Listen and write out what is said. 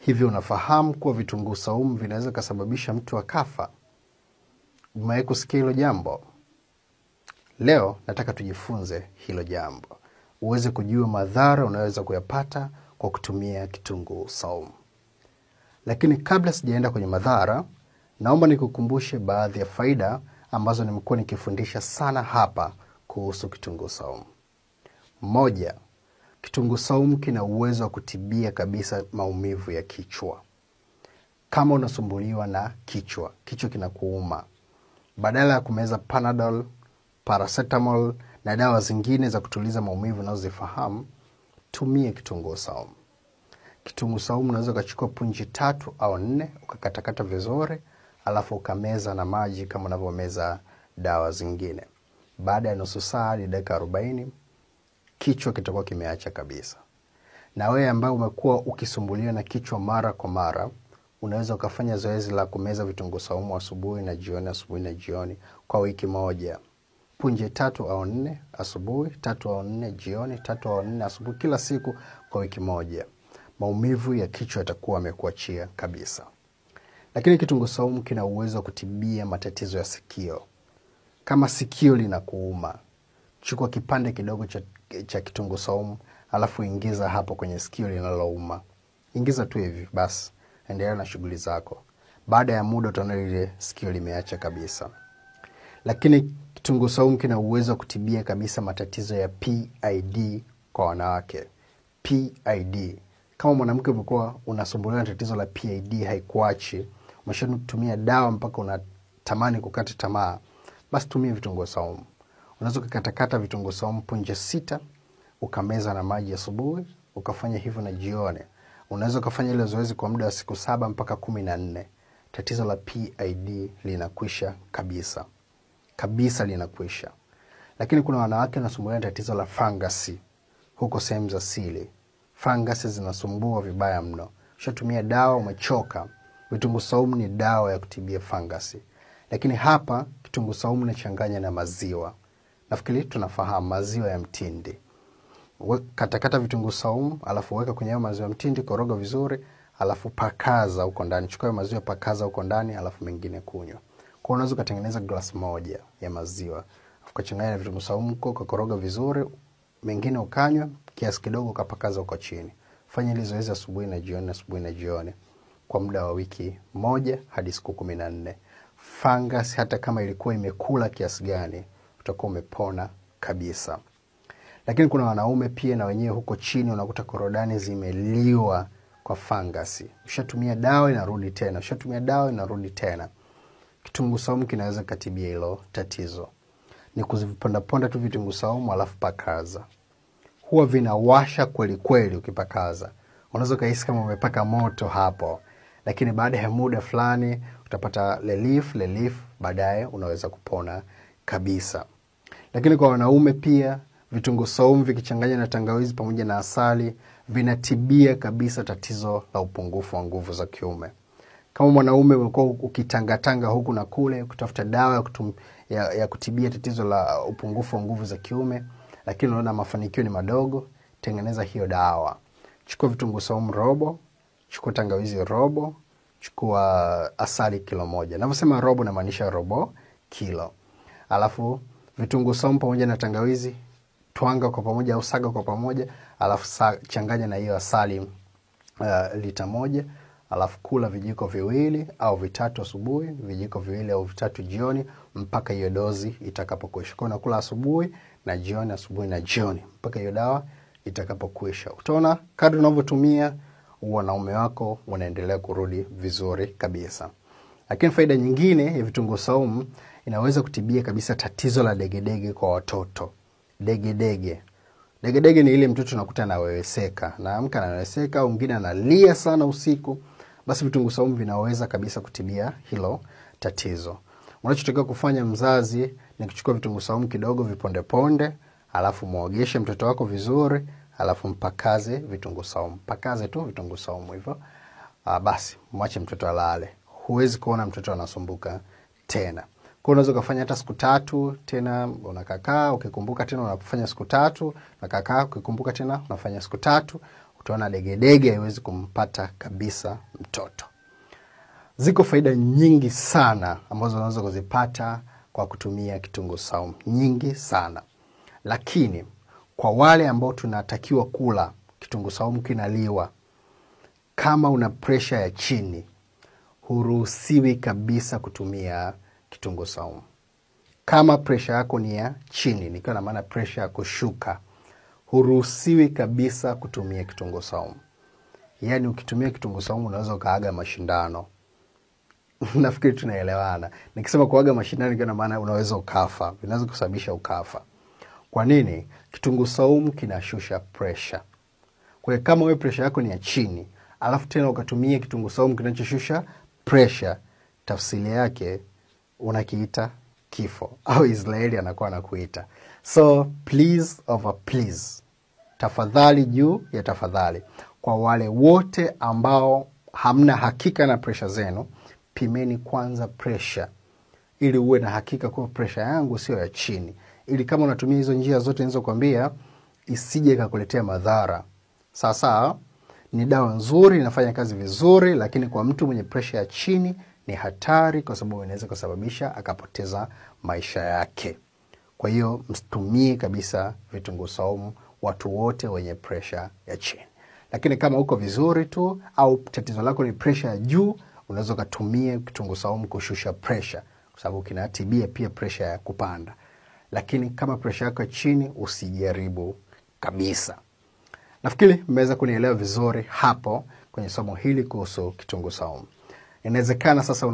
Hivi unafahamu kuwa vitunguu saumu vinaweza kusababisha mtu akafa? Umewahi kusikia hilo jambo? Leo nataka tujifunze hilo jambo, uweze kujua madhara unaweza kuyapata kwa kutumia kitunguu saumu. Lakini kabla sijaenda kwenye madhara, naomba nikukumbushe baadhi ya faida ambazo nimekuwa nikifundisha sana hapa kuhusu kitunguu saumu. Moja, kitunguu saumu kina uwezo wa kutibia kabisa maumivu ya kichwa. Kama unasumbuliwa na kichwa kinakuuma, badala ya kumeza Panadol, paracetamol na dawa zingine za kutuliza maumivu unazozifahamu, tumia kitunguu saumu. Kitunguu saumu unaweza ukachukua punji 3 au 4, ukakatakata vizuri, alafu ukameza na maji kama unavyomeza dawa zingine. Baada ya nusu saa hadi dakika 40, kichwa kitakuwa kimeacha kabisa. Na wewe ambaye umekuwa ukisumbuliwa na kichwa mara kwa mara, unaweza ukafanya zoezi la kumeza vitunguu saumu asubuhi na jioni kwa wiki moja. Punje 3 au 4 asubuhi, 3 au 4 jioni, 3 au 4 asubuhi, kila siku kwa wiki moja. Maumivu ya kichwa yatakuwa yamekuachia kabisa. Lakini kitunguu saumu kina uwezo wa kutibia matatizo ya sikio. Kama sikio linakuuma, chukua kipande kidogo cha kitunguu saumu, alafu ingiza hapo kwenye sikio linalouma. Ingiza tu hivi, basi endelea na shughuli zako. Baada ya muda utaona lile sikio limeacha kabisa. Lakini kitunguu saumu kina uwezo wa kutibia kabisa matatizo ya PID kwa wanawake. PID. Kama mwanamke umekuwa unasumbuliwa na tatizo la PID haikuachi, umeshatumia dawa mpaka unatamani kukata tamaa, basi tumia vitunguu saumu. Unaweza kukatakata vitunguu saumu punje 6, ukameza na maji asubuhi, ukafanya hivyo na jioni. Unaweza kufanya ile zoezi kwa muda wa siku 7 mpaka 14. Tatizo la PID linakwisha kabisa. Kabisa linakwisha. Lakini kuna wanawake wanasumbuliwa na tatizo la fangasi huko sehemu za siri. Fangasi zinasumbua vibaya mno. Ushatumia dawa, umechoka. Vitunguu saumu ni dawa ya kutibia fangasi. Lakini hapa kitunguu saumu unachanganya na maziwa. Nafikiri tunafahamu maziwa ya mtindi. Katakata vitunguu saumu, alafu weka kwenye maziwa ya mtindi, koroga vizuri, alafu pakaza huko ndani. Chukua maziwa, pakaza huko ndani, alafu mengine kunywa. Kwa unaweza kutengeneza glasi moja ya maziwa. Alafu kuchanganya na vitunguu saumu, koroga vizuri, mengine ukanywa, kiasi kidogo ukapakaza huko chini. Fanya ile zoezi asubuhi na jioni kwa muda wa wiki 1 hadi siku 14. Fungus hata kama ilikuwa imekula kiasi gani, utakuwa umepona kabisa. Lakini kuna wanaume pia na wenyewe huko chini unakuta korodani zimeliwa kwa fangasi. Ushatumia dawa inarudi tena, ushatumia dawa inarudi tena. Kitunguu saumu kinaweza katibia hilo tatizo. Ni kuziponda tu vitunguu saumu alafu pakaza. Huwa vinawasha kweli kweli ukipakaza. Unaweza kuhisi kama umepaka moto hapo. Lakini baada ya muda fulani utapata relief, baadaye unaweza kupona kabisa. Lakini kwa wanaume pia vitunguu saumu vikichanganya na tangawizi pamoja na asali vinatibia kabisa tatizo la upungufu wa nguvu za kiume. Kama mwanaume umekuwa ukitangatanga huku na kule kutafuta dawa ya kutibia tatizo la upungufu wa nguvu za kiume, lakini unaona mafanikio ni madogo, tengeneza hiyo dawa. Chukua vitunguu saumu robo, chukua tangawizi robo, chukua asali kilo 1. Ninavyosema robo namaanisha robo kilo. Alafu vitunguu saumu pamoja na tangawizi twanga kwa pamoja au saga kwa pamoja, alafu changanya na hiyo asali lita 1, alafu kula vijiko 2 au 3 asubuhi, vijiko 2 au 3 jioni mpaka hiyo dozi itakapokwisha. Kwa unakula asubuhi na jioni mpaka hiyo dawa itakapokwisha. Utaona kadri unavyotumia wanaume wako wanaendelea kurudi vizuri kabisa. Lakini faida nyingine ya vitunguu saumu, inaweza kutibia kabisa tatizo la degedege kwa watoto. Degedege ni ile mtoto unakuta anaweweseka, anaamka anaweweseka au mwingine analia sana usiku, basi vitunguu saumu vinaweza kabisa kutibia hilo tatizo. Unachotakiwa kufanya mzazi ni kuchukua vitunguu saumu kidogo viponde ponde, alafu muogeshe mtoto wako vizuri, alafu mpakaze vitunguu saumu. Pakaze tu vitunguu saumu hivyo. Basi mwache mtoto alale. Huwezi kuona mtoto anasumbuka tena. Kwa unaweza kufanya hata siku 3, tena unakaa ukikumbuka tena unafanya siku 3, unakaa ukikumbuka tena unafanya siku 3, utaona degedege haiwezi kumpata kabisa mtoto. Ziko faida nyingi sana ambazo unaweza kuzipata kwa kutumia kitunguu saumu, nyingi sana. Lakini kwa wale ambao tunatakiwa kula, kitunguu saumu kinaliwa. Kama una pressure ya chini, huruhusiwi kabisa kutumia kitunguu saumu. Kama pressure yako ni ya chini, nikiwa na maana pressure ya kushuka, huruhusiwi kabisa kutumia kitunguu saumu. Yaani ukitumia kitunguu saumu unaweza ukaaga mashindano. Nafikiri tunaelewana. Nikisema kuaga mashindano nikiwa na maana unaweza ukafa, vinaweza kusababisha ukafa. Kwa nini? Kitunguu saumu kinashusha pressure. Kwa hiyo kama wewe pressure yako ni ya chini, alafu tena ukatumia kitunguu saumu kinachoshusha pressure, tafsiri yake unakiita kifo, au Israeli anakuwa anakuita. So please over please, tafadhali juu ya tafadhali, kwa wale wote ambao hamna hakika na pressure zenu, pimeni kwanza pressure ili uwe na hakika kwa pressure yangu sio ya chini, ili kama unatumia hizo njia zote nilizokuambia isije kukuletea madhara. Sasa ni dawa nzuri, inafanya kazi vizuri, lakini kwa mtu mwenye pressure ya chini ni hatari, kwa sababu inaweza kusababisha akapoteza maisha yake. Kwa hiyo msitumie kabisa vitunguu saumu watu wote wenye pressure ya chini. Lakini kama uko vizuri tu au tatizo lako ni pressure ya juu, unaweza kutumia kitunguu saumu kushusha pressure, kwa sababu kinatibia pia pressure ya kupanda. Lakini kama pressure yako chini, usijaribu kabisa. Nafikiri mmeweza kunielewa vizuri hapo kwenye somo hili kuhusu kitunguu saumu. Inawezekana sasa